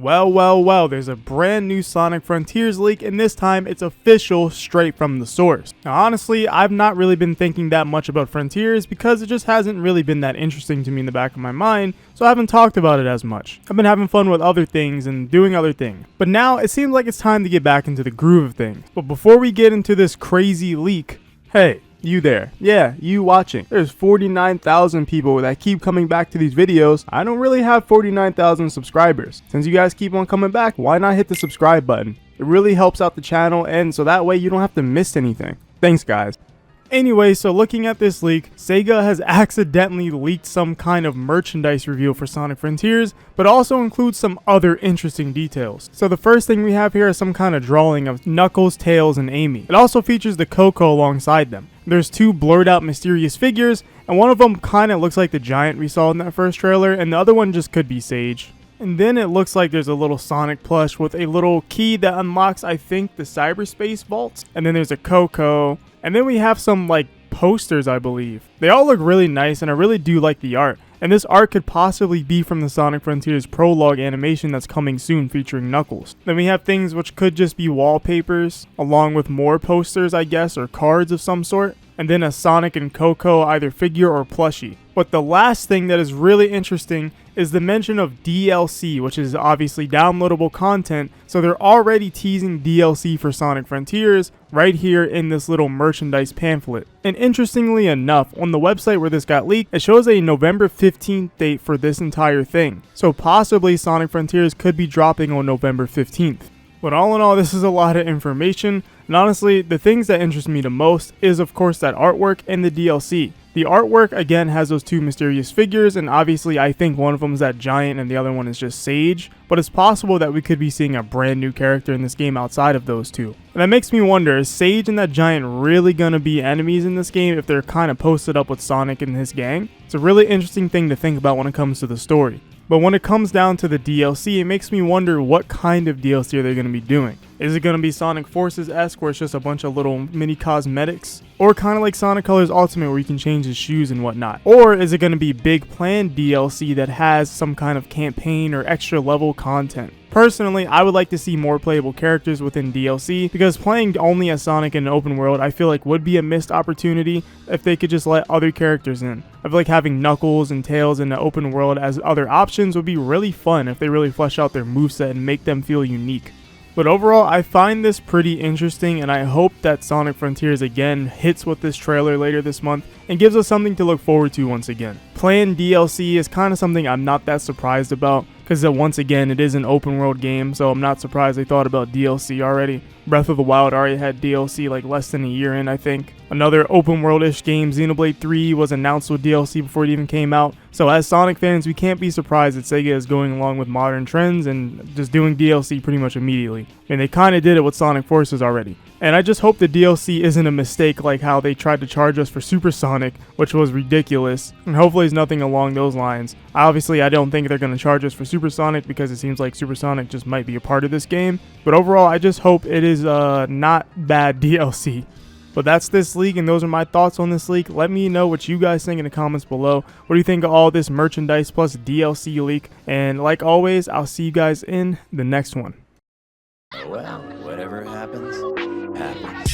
Well, there's a brand new Sonic Frontiers leak, and this time it's official, straight from the source. Now honestly, I've not really been thinking that much about Frontiers because it just hasn't really been that interesting to me in the back of my mind, so I haven't talked about it as much. I've been having fun with other things and doing other things. But now it seems like it's time to get back into the groove of things. But before we get into this crazy leak, hey, you there. Yeah, you watching. There's 49,000 people that keep coming back to these videos. I don't really have 49,000 subscribers. Since you guys keep on coming back, why not hit the subscribe button? It really helps out the channel, and so that way you don't have to miss anything. Thanks guys. Anyway, so looking at this leak, Sega has accidentally leaked some kind of merchandise reveal for Sonic Frontiers, but also includes some other interesting details. So the first thing we have here is some kind of drawing of Knuckles, Tails, and Amy. It also features the Coco alongside them. There's two blurred out mysterious figures, and one of them kind of looks like the giant we saw in that first trailer, and the other one just could be Sage. And then it looks like there's a little Sonic plush with a little key that unlocks, I think, the cyberspace vaults. And then there's a Coco. And then we have some, like, posters, I believe. They all look really nice, and I really do like the art. And this art could possibly be from the Sonic Frontiers prologue animation that's coming soon featuring Knuckles. Then we have things which could just be wallpapers, along with more posters, I guess, or cards of some sort. And then a Sonic and Coco either figure or plushie. But the last thing that is really interesting is the mention of DLC, which is obviously downloadable content, so they're already teasing DLC for Sonic Frontiers right here in this little merchandise pamphlet. And interestingly enough, on the website where this got leaked, it shows a November 15th date for this entire thing. So possibly Sonic Frontiers could be dropping on November 15th. But all in all, this is a lot of information, and honestly, the things that interest me the most is of course that artwork and the DLC. The artwork again has those two mysterious figures, and obviously I think one of them is that giant and the other one is just Sage, but it's possible that we could be seeing a brand new character in this game outside of those two. And that makes me wonder, is Sage and that giant really gonna be enemies in this game if they're kind of posted up with Sonic and his gang? It's a really interesting thing to think about when it comes to the story. But when it comes down to the DLC, it makes me wonder what kind of DLC are they going to be doing. Is it going to be Sonic Forces-esque where it's just a bunch of little mini cosmetics? Or kind of like Sonic Colors Ultimate where you can change his shoes and whatnot? Or is it going to be big planned DLC that has some kind of campaign or extra level content? Personally, I would like to see more playable characters within DLC, because playing only as Sonic in an open world I feel like would be a missed opportunity if they could just let other characters in. I feel like having Knuckles and Tails in the open world as other options would be really fun if they really flesh out their moveset and make them feel unique. But overall, I find this pretty interesting, and I hope that Sonic Frontiers again hits with this trailer later this month and gives us something to look forward to once again. Planned DLC is kind of something I'm not that surprised about, because once again it is an open world game, so I'm not surprised they thought about DLC already. Breath of the Wild already had DLC like less than a year in, I think. Another open world-ish game, Xenoblade 3, was announced with DLC before it even came out. So as Sonic fans, we can't be surprised that Sega is going along with modern trends and just doing DLC pretty much immediately. And they kind of did it with Sonic Forces already. And I just hope the DLC isn't a mistake like how they tried to charge us for Super Sonic, which was ridiculous. And hopefully it's nothing along those lines. Obviously, I don't think they're going to charge us for Super Sonic because it seems like Super Sonic just might be a part of this game. But overall, I just hope it is not bad DLC. But that's this leak, and those are my thoughts on this leak. Let me know what you guys think in the comments below. What do you think of all this merchandise plus DLC leak? And like always, I'll see you guys in the next one. Well, whatever happens, happens.